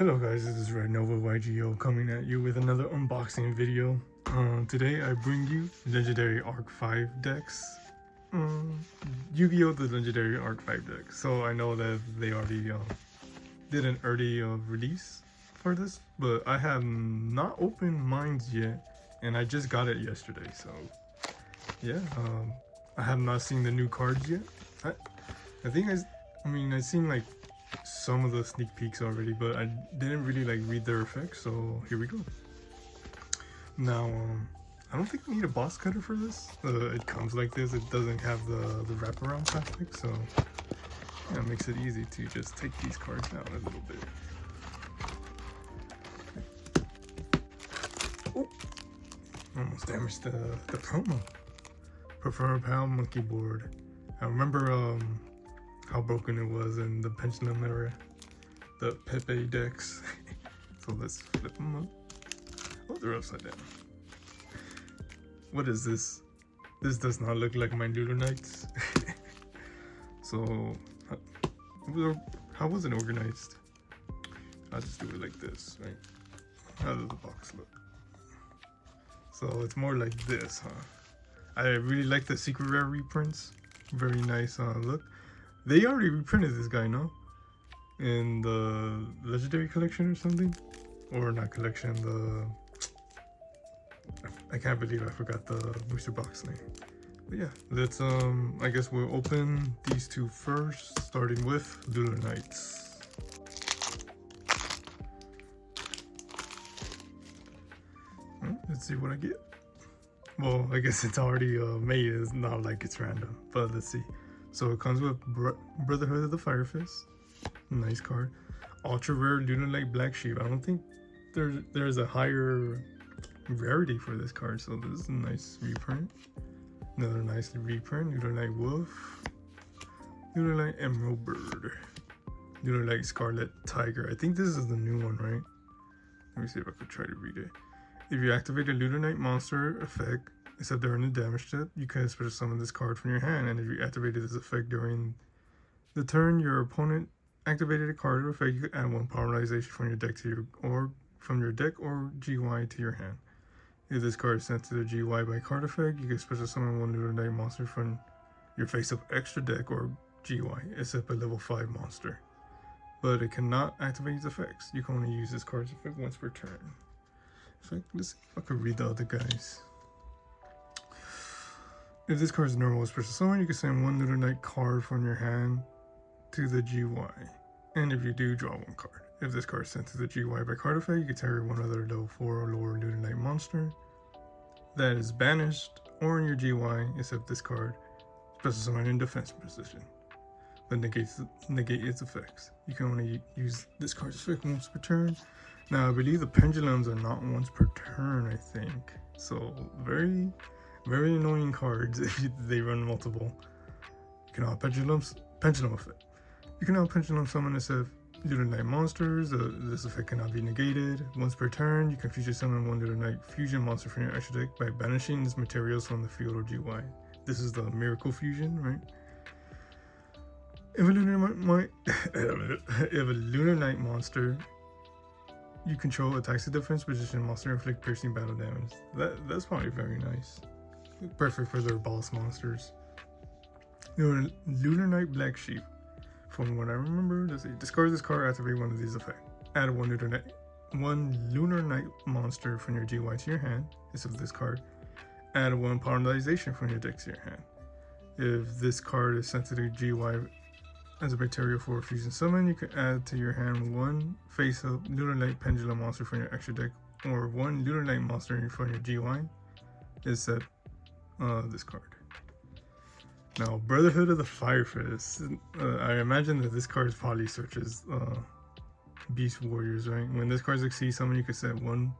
Hello guys, this is Red Nova YGO coming at you with another unboxing video. Today I bring you Legendary Arc 5 decks. Yu-Gi-Oh! The Legendary Arc 5 deck. So I know that they already did an early release for this, but I have not opened mine yet, and I just got it yesterday. So yeah, I have not seen the new cards yet. I think I've seen like some of the sneak peeks already, but I didn't really like read their effects, so here we go. Now I don't think I need a box cutter for this. It comes like this. It doesn't have the wraparound plastic, so yeah, it makes it easy to just take these cards down a little bit. Oh, almost damaged the promo. Prefer Pal Monkey Board. I remember how broken it was in the Pendulum era, the Pepe decks. So let's flip them up. Oh, they're upside down. What is this? This does not look like my Lunar Knights. So, how was it organized? I'll just do it like this, right? How does the box look? So it's more like this, huh? I really like the Secret Rare reprints. Very nice look. They already reprinted this guy, no? In the Legendary collection or something? Or not collection, I can't believe I forgot the booster box name. But yeah, let's I guess we'll open these two first, starting with Lunar Knights. Let's see what I get. Well, I guess it's already made. It's not like it's random, but let's see. So it comes with Brotherhood of the Fire Fist. Nice card. Ultra rare Lunar Knight Black Sheep. I don't think there's a higher rarity for this card, so this is a nice reprint. Another nice reprint. Lunar Knight Wolf. Lunar Knight Emerald Bird. Lunar Knight Scarlet Tiger. I think this is the new one, right? Let me see if I could try to read it. If you activate a Lunar Knight monster effect, except during the damage step, you can special summon this card from your hand, and if you activated this effect during the turn your opponent activated a card or effect, you can add one powerization from your deck from your deck or GY to your hand. If this card is sent to the GY by card effect, you can special summon one Lunar Knight monster from your face-up extra deck or GY, except a level 5 monster. But it cannot activate its effects. You can only use this card's effect once per turn. Let's see if I could read the other guys. If this card is normal special summon, you can send one Lunar Knight card from your hand to the GY. And if you do, draw one card. If this card is sent to the GY by card effect, you can target one other level 4 or lower Lunar Knight monster that is banished or in your GY, except this card, special summon in defense position, but negate its effects. You can only use this card's effect once per turn. Now, I believe the pendulums are not once per turn, I think. So, very, very annoying cards if they run multiple. You can now pendulum effect. You can now pendulum summon SF Lunar Knight monsters. This effect cannot be negated. Once per turn, you can fusion summon one Lunar Knight fusion monster from your extra deck by banishing its materials from the field or GY. This is the Miracle Fusion, right? If a Lunar Knight monster you control attacks the defense position, monster inflict piercing battle damage. That's probably very nice. Perfect for their boss monsters. Lunar Knight Black Sheep. From what I remember, let's see. Discard this card, activate one of these effects. Add one Lunar Knight monster from your GY to your hand, except this card. Add one Powerization from your deck to your hand. If this card is sent to the GY as a material for a fusion summon, you can add to your hand one face-up Lunar Knight Pendulum monster from your extra deck, or one Lunar Knight monster from your GY, except this card. Now, Brotherhood of the Fire Fist. I imagine that this card probably searches Beast Warriors, right? When this card succeeds summon, you can set one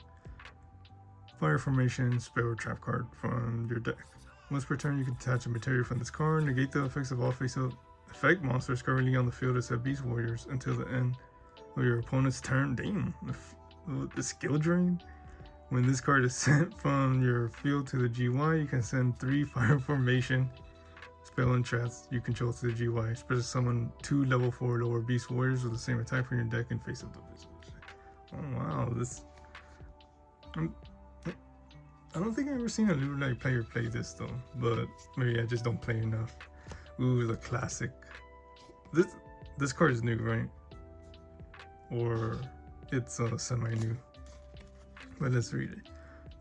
Fire Formation spell or trap card from your deck. Once per turn, you can attach a material from this card, negate the effects of all face-up effect monsters currently on the field except Beast Warriors until the end of your opponent's turn. Damn, the skill drain. When this card is sent from your field to the GY, you can send 3 Fire Formation spell and traps you control to the GY. Special summon 2 level 4 lower Beast Warriors with the same attack from your deck and face up the Oh wow, this. I don't think I've ever seen a Lunarknight player play this though, but maybe I just don't play enough. Ooh, the classic. This card is new, right? Or it's semi-new. But let's read it.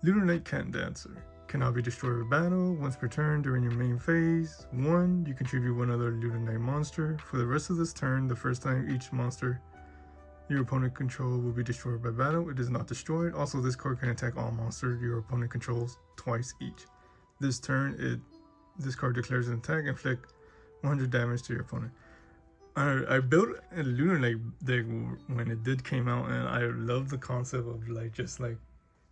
Lunarknight Cat Dancer. Cannot be destroyed with battle. Once per turn during your main phase. 1. You contribute one other Lunarknight monster. For the rest of this turn, the first time each monster your opponent controls will be destroyed by battle, it is not destroyed. Also, this card can attack all monsters your opponent controls twice each. This turn, this card declares an attack, inflict 100 damage to your opponent. I built a Lunarknight deck when it did came out, and I love the concept of like just like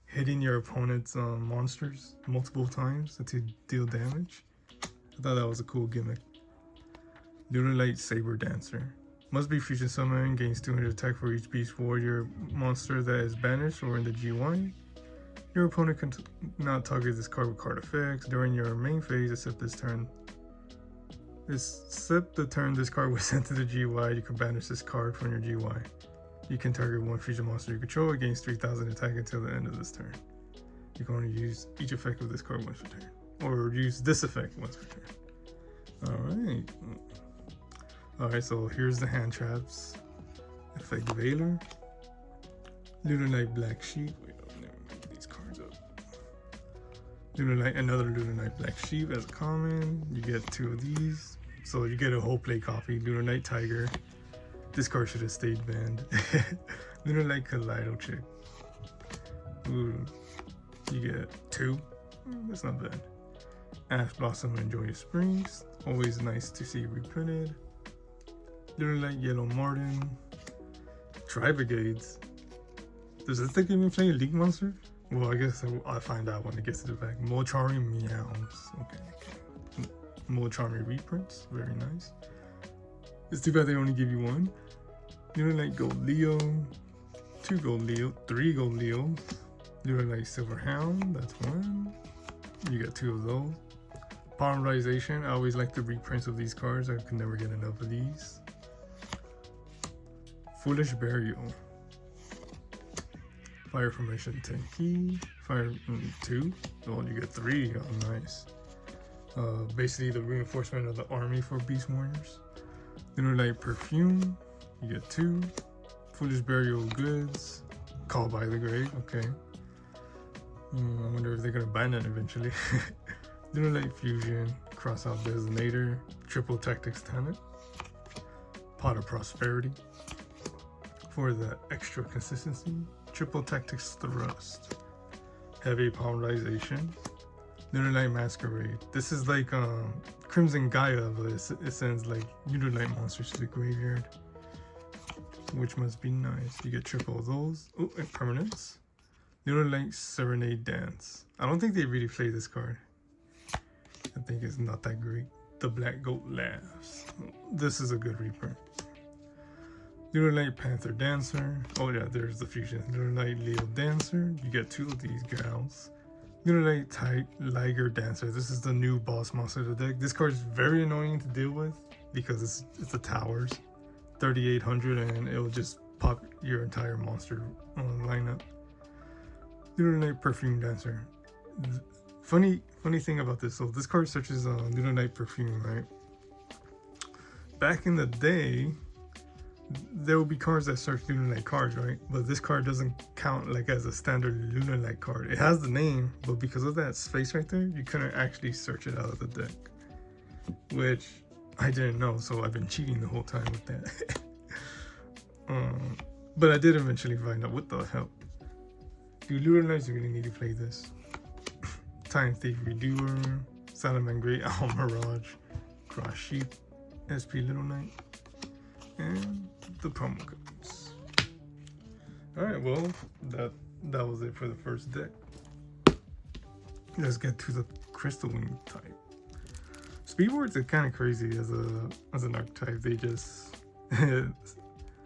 hitting your opponent's monsters multiple times to deal damage. I thought that was a cool gimmick. Lunarknight Saber Dancer. Must be fusion summoned, gains 200 attack for each beast warrior monster that is banished or in the GY. Your opponent can not target this card with card effects during your main phase except this turn. Except the turn this card was sent to the GY, you can banish this card from your GY. You can target one fusion monster you control, it gains 3000 attack until the end of this turn. You can only use each effect of this card once per turn. Or use this effect once per turn. Alright. Alright, so here's the hand traps. Effect Veiler. Lunarknight Black Sheep. Wait, I'll never make these cards up. Another Lunarknight Black Sheep as a common. You get 2 of these. So you get a whole play copy. Lunarknight Tiger. This card should have stayed banned. Lunarknight Kaleido Chick. Ooh. You get 2. That's not bad. Ash Blossom Enjoy Your Springs. Always nice to see reprinted. Lunarknight Yellow Marten. Tri-Brigades. Does this thing even play a League monster? Well, I guess I'll find out when it gets to the back. Molchari Meows. Okay. Molchari reprints. Very nice. It's too bad they only give you 1. Lunarknight Gold Leo. 2 Gold Leo. 3 Gold Leo. Lunarknight Silver Hound. That's 1. You got 2 of those. Polymerization. I always like the reprints of these cards. I could never get enough of these. Foolish Burial. Fire Formation 10 key. Fire 2. Oh, you get 3. Oh, nice. Basically the reinforcement of the army for Beast Warriors. Lunarknight Perfume. You get 2. Foolish Burial Goods. Call by the Grave. Okay. I wonder if they're gonna ban that eventually. Lunarknight Fusion. Crossout Designator. Triple Tactics Talent. Pot of Prosperity. For the extra consistency. Triple Tactics Thrust. Heavy Polymerization. Lunarknight Masquerade. This is like Crimson Gaia, but it sends like Lunarknight monsters to the graveyard, which must be nice. You get triple of those. Oh, and permanents. Lunarknight Serenade Dance. I don't think they really play this card. I think it's not that great. The Black Goat Laughs. This is a good reprint. Lunarknight Panther Dancer. Oh yeah, there's the fusion. Lunarknight Leo Dancer. You get 2 of these gals. Lunarknight Liger Dancer. This is the new boss monster of the deck. This card is very annoying to deal with because it's the towers. 3800 and it'll just pop your entire monster lineup. Lunarknight Perfume Dancer. Funny thing about this. So this card searches Lunarknight Perfume, right? Back in the day, there will be cards that search Lunarknight cards, right? But this card doesn't count like as a standard Lunarknight card. It has the name, but because of that space right there, you couldn't actually search it out of the deck, which I didn't know. So I've been cheating the whole time with that. But I did eventually find out what the hell. Do Lunarknights really need to play this? Time Thief Redoer, Salaman Great Owl Mirage, Cross Sheep, SP Little Knight, and the promo codes. Alright, well, that was it for the first deck. Let's get to the Crystal Wing type. Speedboards are kind of crazy as an archetype. They just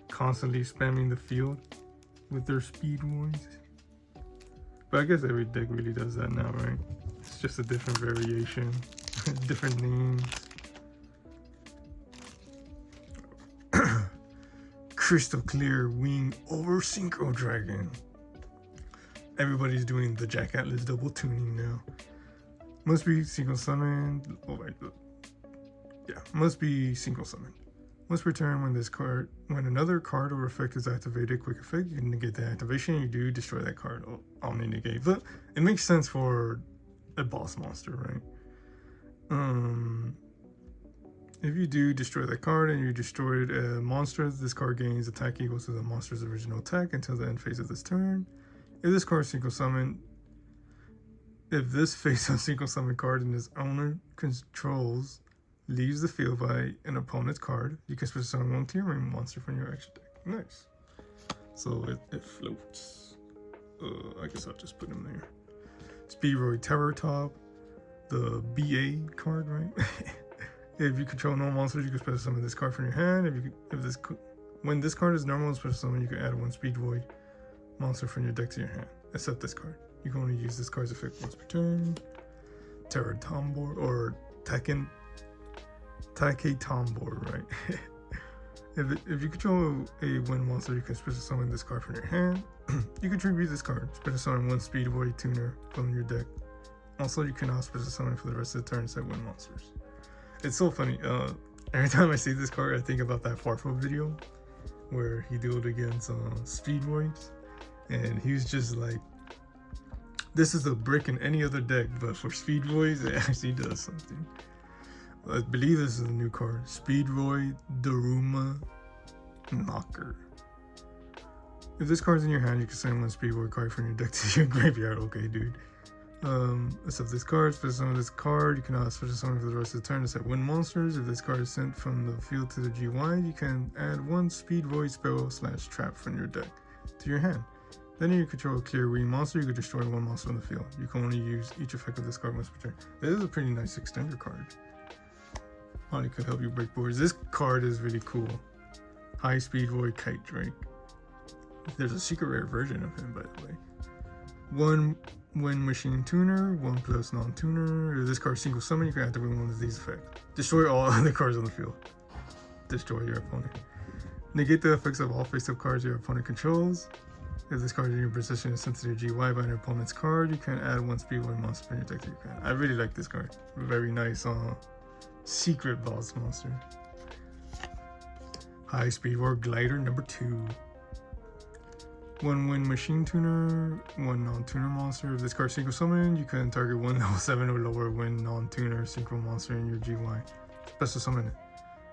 constantly spamming the field with their speed ones. But I guess every deck really does that now, right? It's just a different variation, different names. Crystal Clear Wing over Synchro Dragon. Everybody's doing the Jack Atlas double tuning now. Must be single summoned. Oh wait, yeah, must be single summoned. Must return when another card or effect is activated. Quick effect, you can negate the activation. You do destroy that card. Omni negate, but it makes sense for a boss monster, right? If you do destroy that card and you destroyed a monster, this card gains attack equal to the monster's original attack until the end phase of this turn. If this card is single summoned, if this face-up single summon card and its owner controls leaves the field by an opponent's card, you can special summon one Clear Wing monster from your extra deck. Nice. So it floats. I guess I'll just put him there. Speedroid Terror Top, the BA card, right? If you control no monsters, you can special summon this card from your hand. When this card is normal special summon, you can add one Speedroid monster from your deck to your hand, except this card. You can only use this card's effect once per turn. Terror Tombor or Take Tombor, right? if you control a wind monster, you can special summon this card from your hand. You can tribute this card, special summon one Speedroid tuner from your deck. Also, you cannot special summon for the rest of the turn set wind monsters. It's so funny. Every time I see this card, I think about that Farfo video where he dueled against Speedroids, and he was just like, this is a brick in any other deck, but for Speedroids, it actually does something. I believe this is a new card. Speedroid Daruma Knocker. If this card's in your hand, you can send one Speedroid card from your deck to your graveyard. Okay, dude. Except this card, special summon this card. You cannot special summon for the rest of the turn to set wind monsters. If this card is sent from the field to the GY, you can add one Speedroid spell/trap from your deck to your hand. Then you control a Clear Wing monster, you can destroy one monster on the field. You can only use each effect of this card once per turn. This is a pretty nice extender card. Probably could help you break boards. This card is really cool. High Speedroid Kite Drake. There's a secret rare version of him, by the way. One Wind Machine Tuner, 1+ non-tuner. If this card is single summon, you can activate one of these effects. Destroy all other cards on the field. Destroy your opponent. Negate the effects of all face-up cards your opponent controls. If this card in your position is sent to your GY by an opponent's card, you can add one Speedroid monster from your deck to your hand. I really like this card. Very nice secret boss monster. High Speedroid Glider number 2. One Wind Machine Tuner, one non-tuner monster. If this card is single summoned, you can target one level 7 or lower wind non-tuner synchro monster in your GY. Special summon it.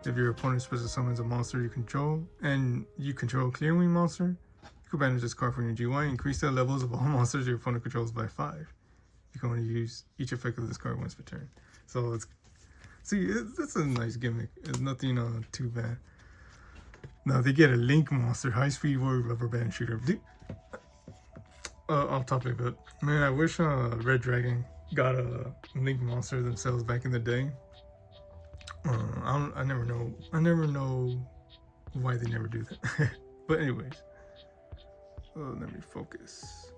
If your opponent special summons a monster you control, and you control a Clear Wing monster, you can banish this card from your GY. Increase the levels of all monsters your opponent controls by 5. You can only use each effect of this card once per turn. So it's a nice gimmick. It's nothing too bad. Now they get a Link monster, High Speedroid Rubber Band Shooter. Off topic, but man, I wish Red Dragon got a Link monster themselves back in the day. I never know why they never do that. But anyways, let me focus.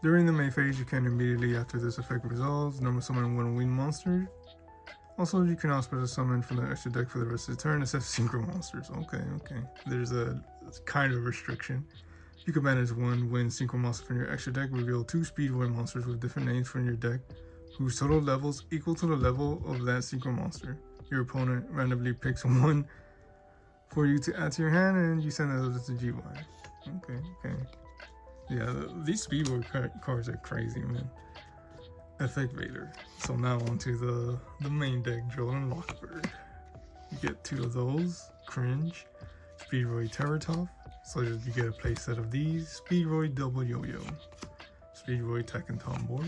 During the main phase, you can immediately after this effect resolves, normal summon one wind monster. Also, you can also summon from the extra deck for the rest of the turn except synchro monsters. Okay. There's a kind of restriction. You can manage one wind synchro monster from your extra deck, reveal 2 Speedroid monsters with different names from your deck, whose total levels equal to the level of that synchro monster. Your opponent randomly picks one for you to add to your hand, and you send those to GY. Okay. Yeah, these Speedroid cards are crazy, man. Effect Vader. So now onto the main deck, Jolan Lockbird. You get 2 of those. Cringe. Speedroid Terratop. So you get a play set of these. Speedroid Double Yo-Yo. Speedroid Tekken Tombor.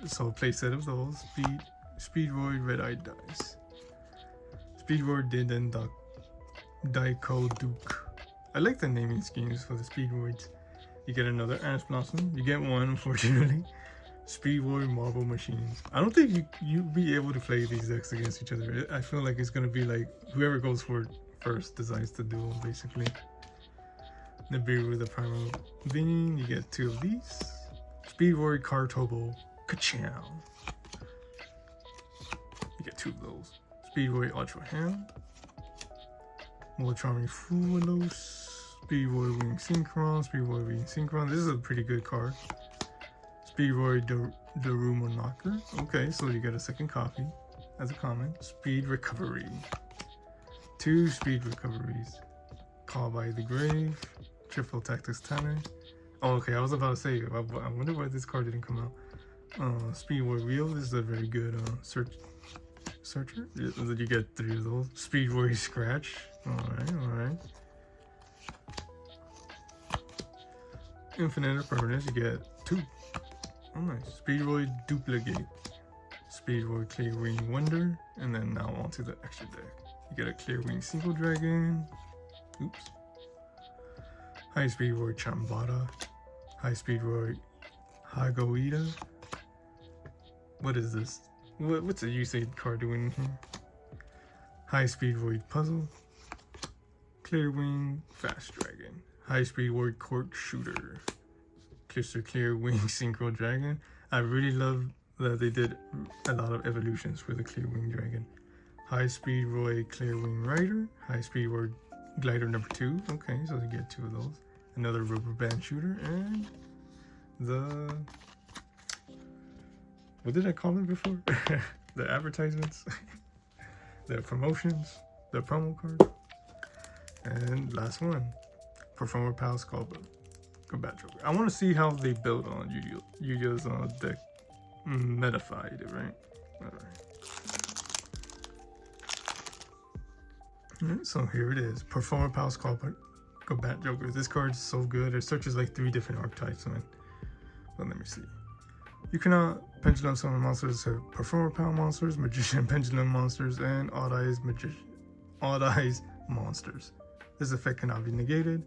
So a play set of those. Speedroid Red Eye Dice. Speedroid Diden Daiko Duke. I like the naming schemes for the Speedroids. You get another Ash Blossom. You get one, unfortunately. Speedroid Marble Machines. I don't think you'd be able to play these decks against each other. I feel like it's gonna be like whoever goes for it first decides to duel, basically. Nibiru the Primal Being. You get 2 of these. Speedroid Cartobo Kachow. You get 2 of those. Speedroid Ultra Hand. Molocharming Fuelos, Speedroy Wing Synchron, Speedroy Wing Synchron. This is a pretty good card. Speedroy Daruma Knocker. Okay, so you get a second copy as a comment. Speed Recovery. 2 speed recoveries. Call by the Grave. Triple Tactics Tanner. Oh, okay, I was about to say, I wonder why this card didn't come out. Speedroy Wheel. This is a very good searcher. You get 3 of those. Speedroy Scratch. Alright. Infinite Permanence. You get 2. Oh, nice. Speedroy Duplicate. Speedroy Clear Wing Wonder. And then now onto the extra deck. You get a Clear Wing Single Dragon. Oops. High Speedroy Chambada. High Speedroy Hagoida. What is this? What's a Usaid card doing here? High Speedroid Puzzle. Clear Wing Fast Dragon. High Speedroid Cork Shooter. Crystal Clear Wing Synchro Dragon. I really love that they did a lot of evolutions for the Clear Wing Dragon. High Speedroid Clear Wing Rider. High Speedroid Glider number 2. Okay, so you get 2 of those. Another Rubber Band Shooter and the... What did I call it before? The advertisements, the promotions, the promo card, and last one, Performer Pal Skullbug. Combat Joker. I want to see how they build on Yu-Gi-Oh's deck. Metafied it, right? Alright, so here it is. Performer Pal Skullbug. Combat Joker. This card is so good. It searches like 3 different archetypes, man. But let me see. You cannot Pendulum Summon monsters to Performer Pal monsters, Magician Pendulum monsters, and Odd Eyes monsters. This effect cannot be negated.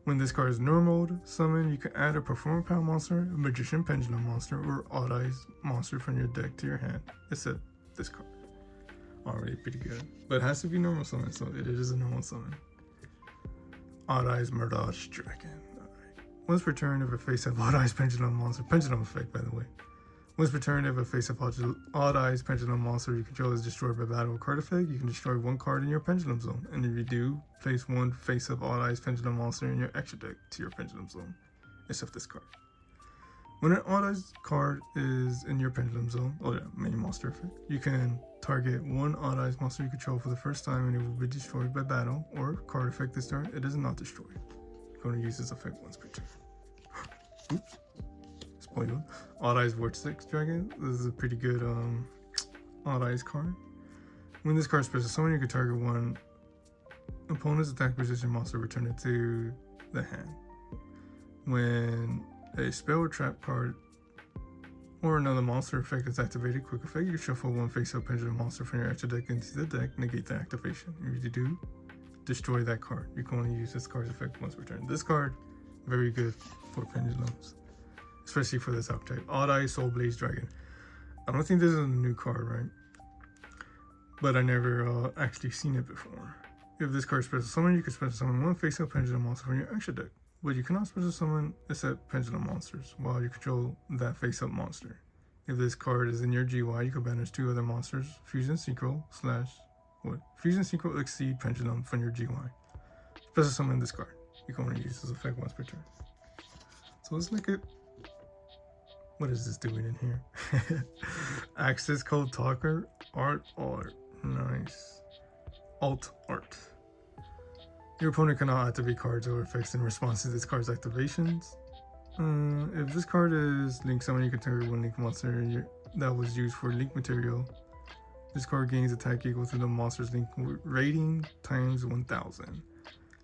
When this card is normal summon, you can add a Performer Pal monster, a Magician Pendulum monster, or Odd Eyes monster from your deck to your hand, except this card. Already pretty good. But it has to be normal summon, so it is a normal summon. Odd Eyes Murdoch Dragon. Once per turn, if a face-up Odd Eyes Pendulum monster, Pendulum effect by the way. Once per turn, if a face-up Odd Eyes Pendulum monster you control is destroyed by battle or card effect, you can destroy 1 card in your Pendulum Zone. And if you do, place 1 face-up Odd Eyes Pendulum monster in your extra deck to your Pendulum Zone, except this card. When an Odd Eyes card is in your Pendulum Zone, or the main monster effect, you can target 1 Odd Eyes monster you control for the first time and it will be destroyed by battle or card effect this turn. It is not destroyed. Going to use this effect once per turn. Oops. Spoiled. Odd Eyes Vortex Dragon. This is a pretty good Odd Eyes card. When this card is special summon, you can target 1 opponent's attack position monster, return it to the hand. When a spell or trap card or another monster effect is activated, quick effect, you shuffle 1 face-up Pendulum monster from your extra deck into the deck, negate the activation. If you do, destroy that card. You can only use this card's effect once per turn. This card, very good for Pendulums, especially for this archetype. Odd Eye Soul Blaze Dragon. I don't think this is a new card, right? But I never actually seen it before. If this card is special summon, you can special summon 1 face-up Pendulum monster from your extra deck. But you cannot special summon except Pendulum monsters while you control that face-up monster. If this card is in your GY, you can banish 2 other monsters, Fusion Synchro Fusion Synchro Exceed Pendulum from your GY. Special summon this card. You can only use this effect once per turn. So let's look at what is this doing in here. Access Code Talker Art. Nice. Alt Art. Your opponent cannot activate cards or effects in response to this card's activations. If this card is Link Summon, you can target 1 Link monster that was used for Link material. This card gains attack equal to the monster's Link rating times 1000.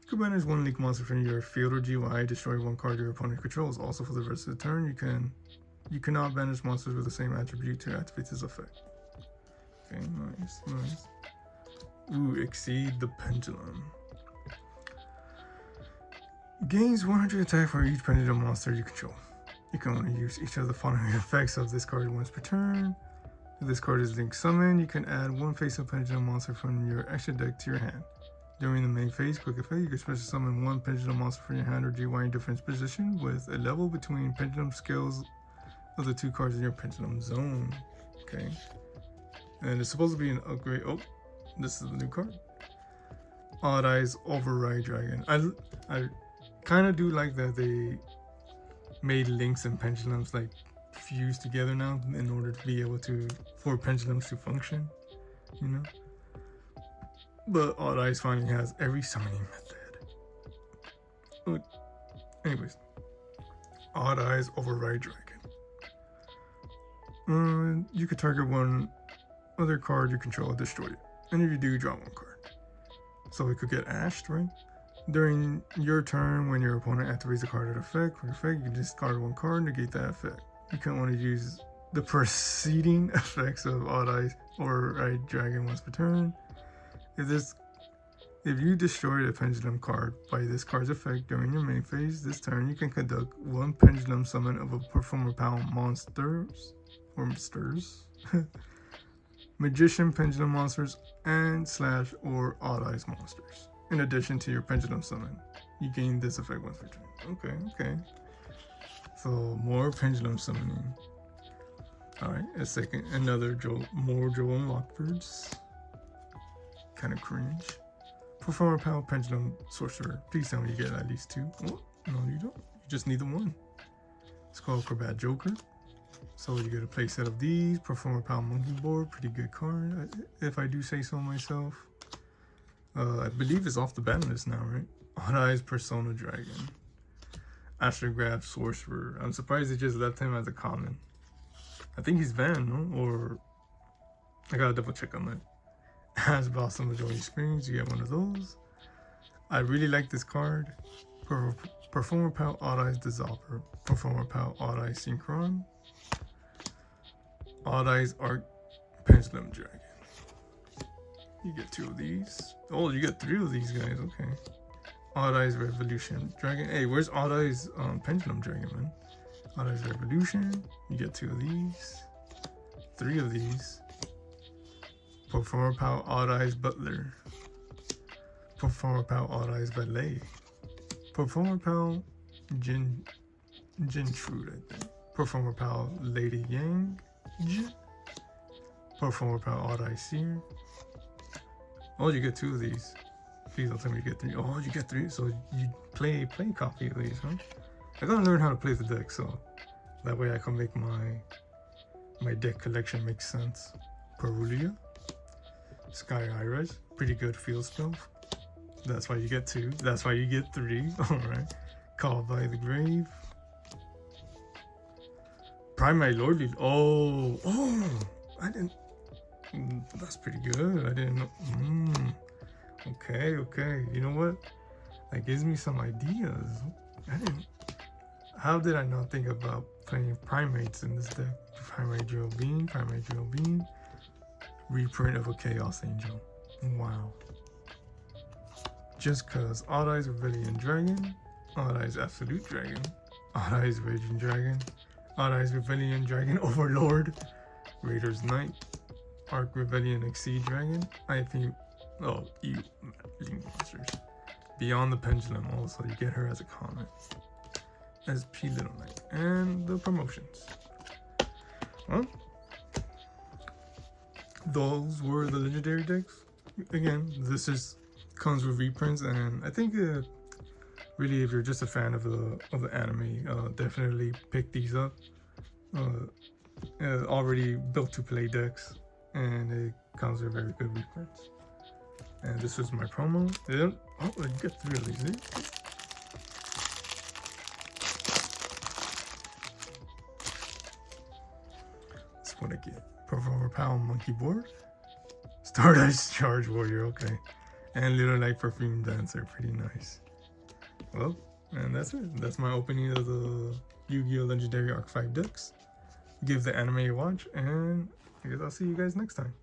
You can banish 1 Link monster from your field or GY, destroy 1 card your opponent controls. Also for the rest of the turn, you cannot banish monsters with the same attribute to activate this effect. Okay, nice. Ooh, Exceed the Pendulum. Gains 100 attack for each Pendulum monster you control. You can only use each of the following effects of this card once per turn. If this card is Link Summon, you can add 1 face-up Pendulum monster from your extra deck to your hand. During the main phase, quick effect, you can special summon 1 Pendulum monster from your hand or GY in defense position with a level between Pendulum scales of the 2 cards in your Pendulum Zone. Okay. And it's supposed to be an upgrade. Oh, this is the new card. Odd Eyes Override Dragon. I kind of do like that they made links and pendulums like fused together now in order to be able to, for pendulums to function, you know. But Odd Eyes finally has every summoning method. But anyways, Odd Eyes Override Dragon. You could target one other card you control, destroy it, and if you do, draw one card. So it could get ashed, right? During your turn, when your opponent activates a card at effect, for effect, you can discard one card, negate that effect. You can't want to use the preceding effects of Odd Eyes Override Dragon once per turn. If you destroy a pendulum card by this card's effect during your main phase this turn, you can conduct one pendulum summon of a Performer Pal monsters, Magician Pendulum monsters, and / or Odd Eyes monsters. In addition to your pendulum summon, you gain this effect once per turn. Okay. So more pendulum summoning. Alright, more Joel Lockbirds. Kind of cringe. Performer Pal Pendulum Sorcerer. Please tell me you get at least 2. Oh, no, you don't. You just need the 1. It's called Acrobat Joker. So you get a play set of these. Performer Pal Monkey Board. Pretty good card, if I do say so myself. I believe it's off the ban list now, right? Odd Eyes Persona Dragon. Astrograph Sorcerer. I'm surprised they just left him as a common. I think he's banned, no? Or I gotta double check on that. As Blossom Majority Screens, you get one of those. I really like this card. Performer Pal Odd Eyes Dissolver. Performer Pal Odd Eyes Synchron. Odd Eyes Arc Pendulum Dragon. You get 2 of these. Oh, you get 3 of these guys. Okay. Odd Eyes Revolution Dragon. Hey, where's Odd Eyes Pendulum Dragon, man? Odd Eyes Revolution. You get 2 of these. 3 of these. Performer Pal Odd Eyes Butler. Performer Pal Odd Eyes Valet. Performer Pal Jintrude, I think. Performer Pal Lady Yang. Performer Pal Odd Eyes Seer. Oh, you get 2 of these. Please don't tell me you get 3. Oh, you get 3. So you play a copy of these, huh? I gotta learn how to play the deck, so that way I can make my deck collection make sense. Perulia. Sky Iris, pretty good field spell. That's why you get 2. That's why you get 3. Alright. Called by the Grave. Primary Lordly. Oh, I didn't. That's pretty good. I didn't know. Okay. You know what? That gives me some ideas. How did I not think about playing primates in this deck? Primary Drill Beam. Reprint of a Chaos Angel. Wow. Just cause Odd Eyes Rebellion Dragon, Odd Eyes Absolute Dragon, Odd Eyes Raging Dragon, Odd Eyes Rebellion Dragon Overlord, Raiders Knight, Arc Rebellion Exceed Dragon, you Link Monsters. Beyond the Pendulum also, you get her as a comment. SP Little Knight. And the promotions. Well, those were the legendary decks. Again, this comes with reprints, and I think really if you're just a fan of the anime, definitely pick these up. Already built to play decks, and it comes with very good reprints. And this was my promo. You get 3 of these. That's what I get. Performer Pal Monkey Board. Stardust Charge Warrior, okay. And Little Light Perfume Dancer, pretty nice. Well, and that's it. That's my opening of the Yu-Gi-Oh! Legendary Arc 5 decks. Give the anime a watch, and I guess I'll see you guys next time.